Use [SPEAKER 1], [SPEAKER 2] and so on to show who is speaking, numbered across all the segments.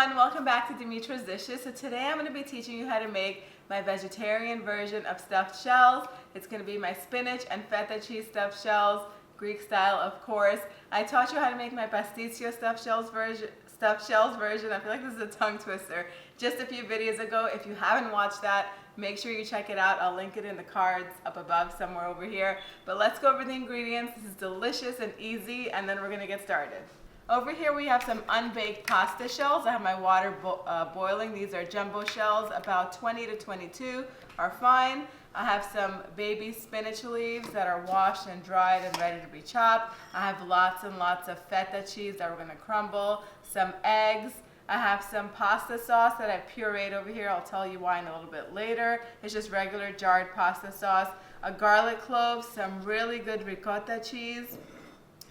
[SPEAKER 1] everyone, welcome back to Dimitra's Dishes. So today I'm going to be teaching you how to make my vegetarian version of stuffed shells. It's going to be my spinach and feta cheese stuffed shells, Greek style of course. I taught you how to make my pasticcio stuffed shells version. I feel like this is a tongue twister. Just a few videos ago. If you haven't watched that, make sure you check it out. I'll link it in the cards up above somewhere over here. But let's go over the ingredients. This is delicious and easy, and then we're going to get started. Over here we have some unbaked pasta shells. I have my water boiling. These are jumbo shells, about 20 to 22 are fine. I have some baby spinach leaves that are washed and dried and ready to be chopped. I have lots and lots of feta cheese that we're going to crumble, some eggs. I have some pasta sauce that I pureed over here. I'll tell you why in a little bit later. It's just regular jarred pasta sauce, a garlic clove, some really good ricotta cheese,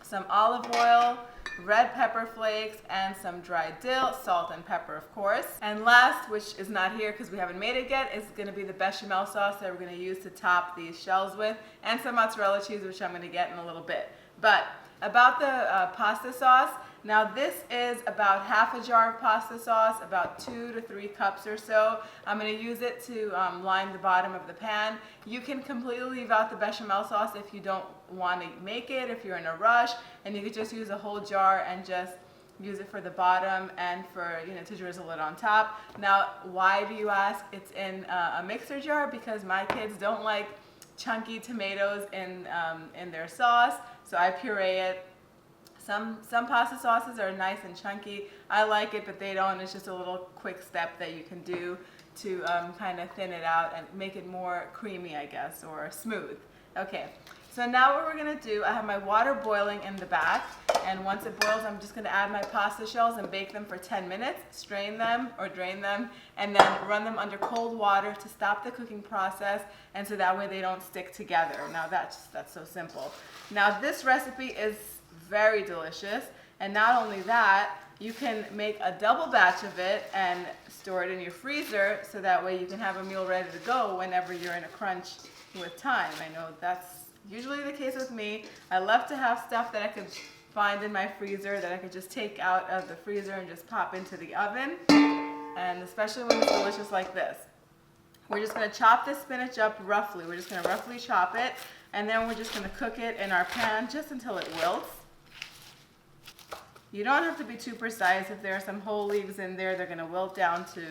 [SPEAKER 1] some olive oil, red pepper flakes, and some dried dill, salt and pepper of course. And last, which is not here because we haven't made it yet, is going to be the bechamel sauce that we're going to use to top these shells with, and some mozzarella cheese, which I'm going to get in a little bit. But about the pasta sauce, now this is about half a jar of pasta sauce, about 2 to 3 cups or so. I'm going to use it to line the bottom of the pan. You can completely leave out the bechamel sauce if you don't want to make it, if you're in a rush, and you could just use a whole jar and just use it for the bottom and for, to drizzle it on top. Now, why do you ask? It's in a mixer jar because my kids don't like chunky tomatoes in their sauce, so I puree it. Some pasta sauces are nice and chunky. I like it, but they don't. It's just a little quick step that you can do to kind of thin it out and make it more creamy, I guess, or smooth. Okay, so now what we're gonna do, I have my water boiling in the back, and once it boils, I'm just gonna add my pasta shells and bake them for 10 minutes, strain them or drain them, and then run them under cold water to stop the cooking process, and so that way they don't stick together. Now that's so simple. Now this recipe is very delicious, and not only that, you can make a double batch of it and store it in your freezer so that way you can have a meal ready to go whenever you're in a crunch with time. I know that's usually the case with me. I love to have stuff that I could find in my freezer that I could just take out of the freezer and just pop into the oven, and especially when it's delicious like this. We're just going to chop this spinach up roughly. We're just going to roughly chop it, and then we're just going to cook it in our pan just until it wilts. You don't have to be too precise. If there are some whole leaves in there, they're going to wilt down to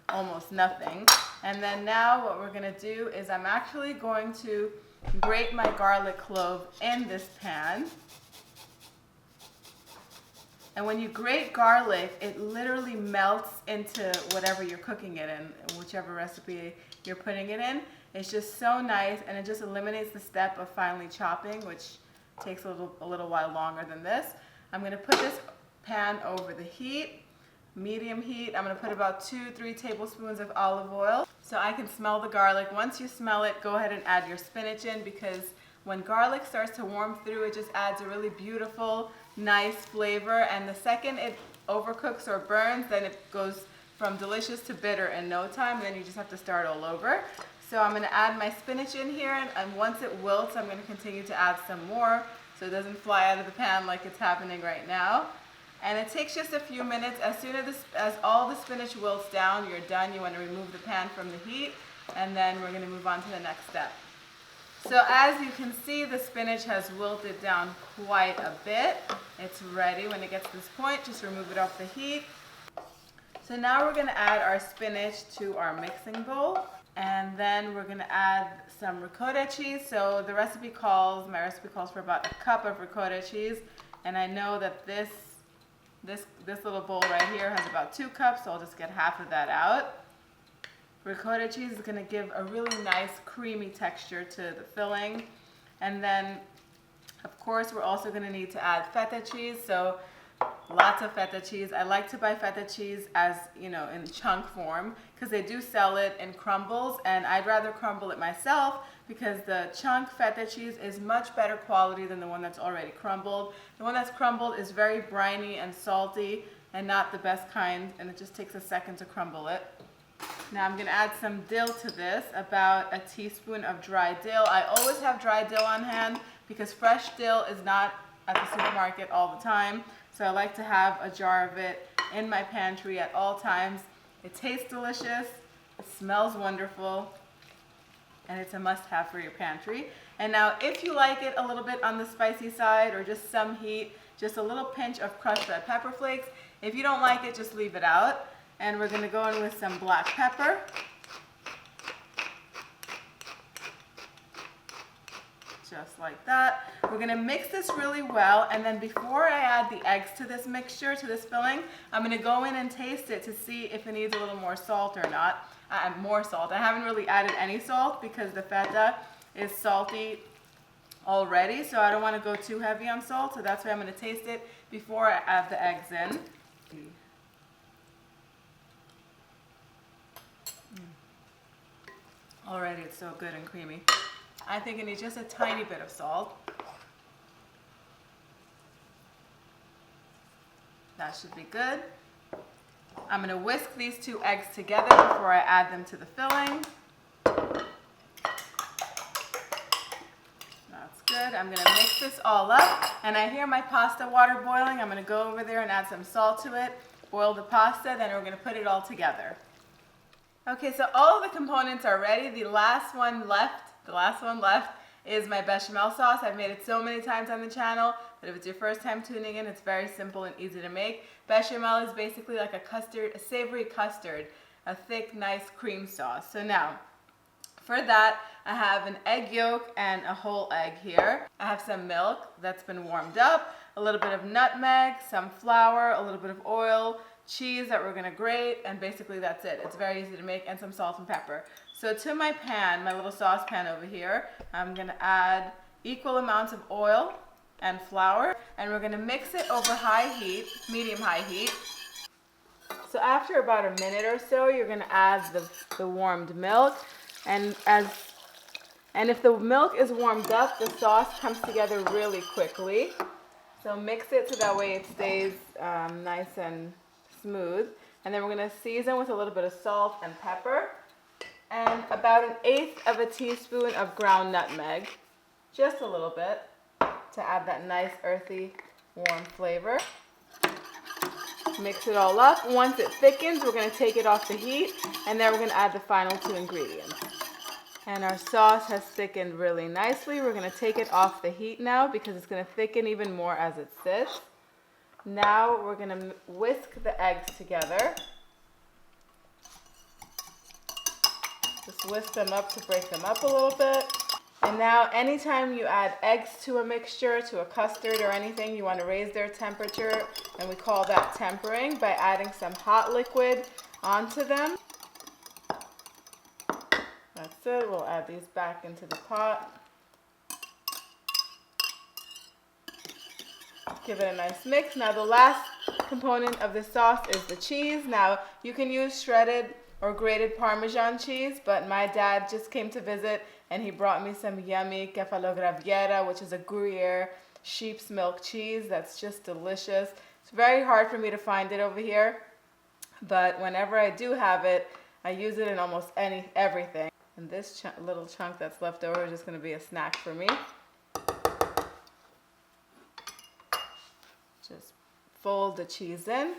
[SPEAKER 1] almost nothing. And then now what we're going to do is I'm actually going to grate my garlic clove in this pan. And when you grate garlic, it literally melts into whatever you're cooking it in, whichever recipe you're putting it in. It's just so nice, and it just eliminates the step of finely chopping, which takes a little while longer than this. I'm going to put this pan over the heat, medium heat. I'm going to put about 2-3 tablespoons of olive oil so I can smell the garlic. Once you smell it, go ahead and add your spinach in, because when garlic starts to warm through, it just adds a really beautiful, nice flavor. And the second it overcooks or burns, then it goes from delicious to bitter in no time. And then you just have to start all over. So I'm going to add my spinach in here, and once it wilts, I'm going to continue to add some more, so it doesn't fly out of the pan like it's happening right now. And it takes just a few minutes. As soon as all the spinach wilts down, you're done. You want to remove the pan from the heat, and then we're going to move on to the next step. So as you can see, the spinach has wilted down quite a bit. It's ready. When it gets to this point, just remove it off the heat. So now we're going to add our spinach to our mixing bowl. And then we're going to add some ricotta cheese. So my recipe calls for about a cup of ricotta cheese. And I know that this little bowl right here has about 2 cups, so I'll just get half of that out. Ricotta cheese is going to give a really nice creamy texture to the filling. And then, of course, we're also going to need to add feta cheese. So lots of feta cheese. I like to buy feta cheese as, in chunk form, because they do sell it in crumbles, and I'd rather crumble it myself because the chunk feta cheese is much better quality than the one that's already crumbled. The one that's crumbled is very briny and salty and not the best kind, and it just takes a second to crumble it. Now I'm going to add some dill to this, about a teaspoon of dry dill. I always have dry dill on hand because fresh dill is not at the supermarket all the time. So I like to have a jar of it in my pantry at all times. It tastes delicious, it smells wonderful, and it's a must-have for your pantry. And now if you like it a little bit on the spicy side or just some heat, just a little pinch of crushed red pepper flakes. If you don't like it, just leave it out. And we're gonna go in with some black pepper. Just like that. We're gonna mix this really well, and then before I add the eggs to this mixture, to this filling, I'm gonna go in and taste it to see if it needs a little more salt or not. More salt. I haven't really added any salt because the feta is salty already, so I don't want to go too heavy on salt, so that's why I'm going to taste it before I add the eggs in. Already it's so good and creamy. I think it needs just a tiny bit of salt. That should be good. I'm going to whisk these two eggs together before I add them to the filling. That's good. I'm going to mix this all up, and I hear my pasta water boiling. I'm going to go over there and add some salt to it, boil the pasta, then we're going to put it all together. Okay, so all of the components are ready. The last one left is my bechamel sauce. I've made it so many times on the channel, but if it's your first time tuning in, it's very simple and easy to make. Bechamel is basically like a savory custard, a thick, nice cream sauce. So now, for that, I have an egg yolk and a whole egg here. I have some milk that's been warmed up, a little bit of nutmeg, some flour, a little bit of oil, cheese that we're gonna grate, and basically that's it. It's very easy to make, and some salt and pepper. So to my pan, my little saucepan over here, I'm gonna add equal amounts of oil and flour, and we're gonna mix it over high heat, medium-high heat. So after about a minute or so, you're gonna add the warmed milk, and if the milk is warmed up, the sauce comes together really quickly. So mix it so that way it stays nice and smooth. And then we're going to season with a little bit of salt and pepper and about 1/8 teaspoon of ground nutmeg, just a little bit, to add that nice earthy warm flavor. Mix it all up. Once it thickens, we're going to take it off the heat, and then we're going to add the final 2 ingredients. And our sauce has thickened really nicely. We're going to take it off the heat now because it's going to thicken even more as it sits. Now we're going to whisk the eggs together. Just whisk them up to break them up a little bit. And now anytime you add eggs to a mixture, to a custard or anything, you want to raise their temperature, and we call that tempering, by adding some hot liquid onto them. That's it. We'll add these back into the pot. Give it a nice mix. Now the last component of the sauce is the cheese. Now you can use shredded or grated Parmesan cheese, but my dad just came to visit and he brought me some yummy gruyere, which is a gruyere sheep's milk cheese that's just delicious. It's very hard for me to find it over here, but whenever I do have it, I use it in almost everything. And this little chunk that's left over is just going to be a snack for me. Just fold the cheese in.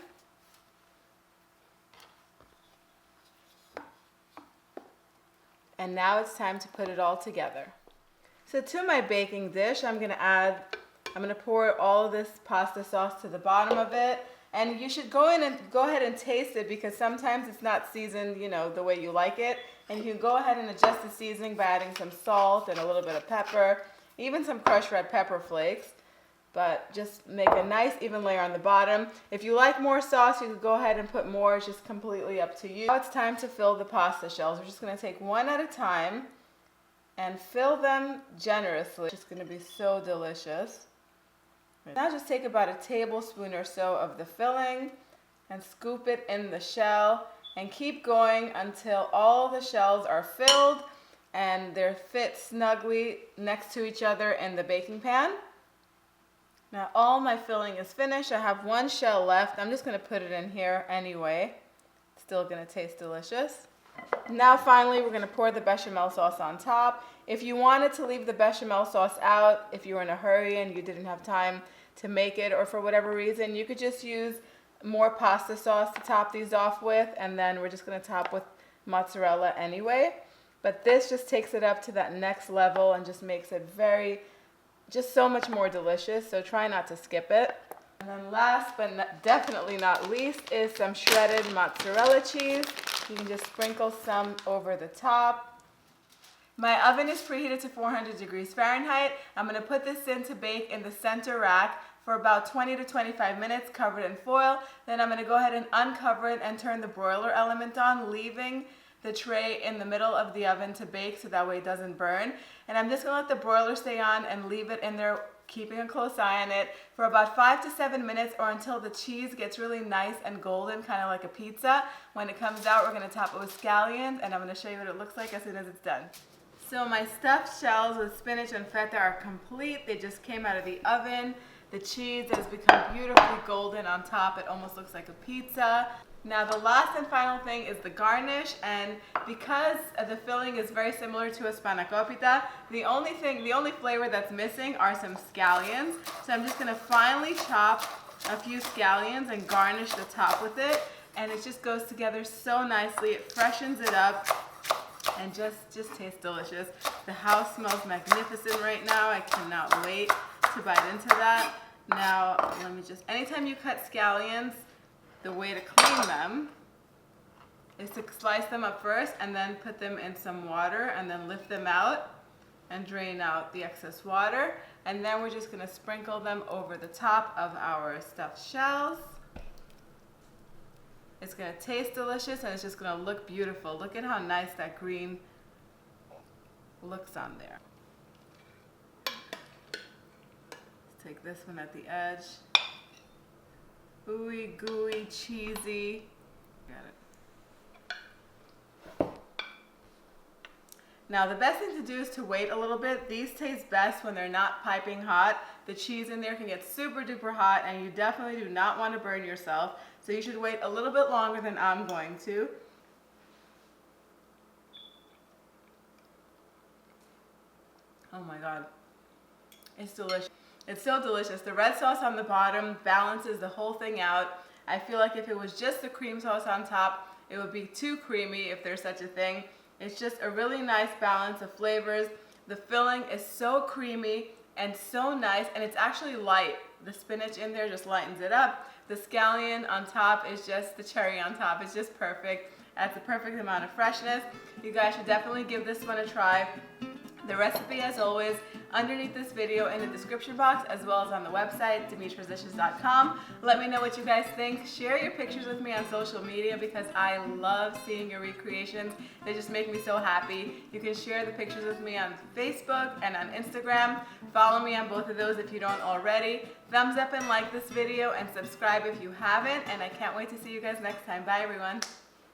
[SPEAKER 1] And now it's time to put it all together. So to my baking dish, I'm going to pour all of this pasta sauce to the bottom of it. And you should go ahead and taste it, because sometimes it's not seasoned, the way you like it. And you can go ahead and adjust the seasoning by adding some salt and a little bit of pepper, even some crushed red pepper flakes. But just make a nice even layer on the bottom. If you like more sauce, you can go ahead and put more. It's just completely up to you. Now it's time to fill the pasta shells. We're just going to take one at a time and fill them generously. It's just going to be so delicious. Now just take about a tablespoon or so of the filling and scoop it in the shell, and keep going until all the shells are filled and they're fit snugly next to each other in the baking pan. Now all my filling is finished. I have one shell left. I'm just going to put it in here anyway. It's still going to taste delicious. Now finally we're going to pour the bechamel sauce on top. If you wanted to leave the bechamel sauce out, if you were in a hurry and you didn't have time to make it, or for whatever reason, you could just use more pasta sauce to top these off with, and then we're just gonna top with mozzarella anyway. But this just takes it up to that next level and just makes it just so much more delicious, so try not to skip it. And then last but definitely not least is some shredded mozzarella cheese. You can just sprinkle some over the top. My oven is preheated to 400 degrees Fahrenheit. I'm gonna put this in to bake in the center rack for about 20 to 25 minutes, covered in foil. Then I'm gonna go ahead and uncover it and turn the broiler element on, leaving the tray in the middle of the oven to bake so that way it doesn't burn. And I'm just gonna let the broiler stay on and leave it in there, keeping a close eye on it for about 5 to 7 minutes, or until the cheese gets really nice and golden, kind of like a pizza. When it comes out, we're gonna top it with scallions, and I'm gonna show you what it looks like as soon as it's done. So my stuffed shells with spinach and feta are complete. They just came out of the oven. The cheese has become beautifully golden on top. It almost looks like a pizza. Now the last and final thing is the garnish, and because the filling is very similar to a spanakopita, the only flavor that's missing are some scallions. So I'm just gonna finely chop a few scallions and garnish the top with it, and it just goes together so nicely. It freshens it up and just tastes delicious. The house smells magnificent right now. I cannot wait to bite into that. Now, anytime you cut scallions, the way to clean them is to slice them up first and then put them in some water and then lift them out and drain out the excess water. And then we're just gonna sprinkle them over the top of our stuffed shells. It's gonna taste delicious and it's just gonna look beautiful. Look at how nice that green looks on there. Let's take this one at the edge. Ooey gooey, cheesy. Got it. Now the best thing to do is to wait a little bit. These taste best when they're not piping hot. The cheese in there can get super duper hot, and you definitely do not want to burn yourself. So you should wait a little bit longer than I'm going to. Oh my God, it's delicious. It's so delicious. The red sauce on the bottom balances the whole thing out. I feel like if it was just the cream sauce on top, it would be too creamy, if there's such a thing. It's just a really nice balance of flavors. The filling is so creamy and so nice, and it's actually light. The spinach in there just lightens it up. The scallion on top is just the cherry on top. It's just perfect. Adds the perfect amount of freshness. You guys should definitely give this one a try. The recipe, as always, underneath this video in the description box, as well as on the website, dimitrasdishes.com. Let me know what you guys think. Share your pictures with me on social media because I love seeing your recreations. They just make me so happy. You can share the pictures with me on Facebook and on Instagram. Follow me on both of those if you don't already. Thumbs up and like this video, and subscribe if you haven't. And I can't wait to see you guys next time. Bye, everyone.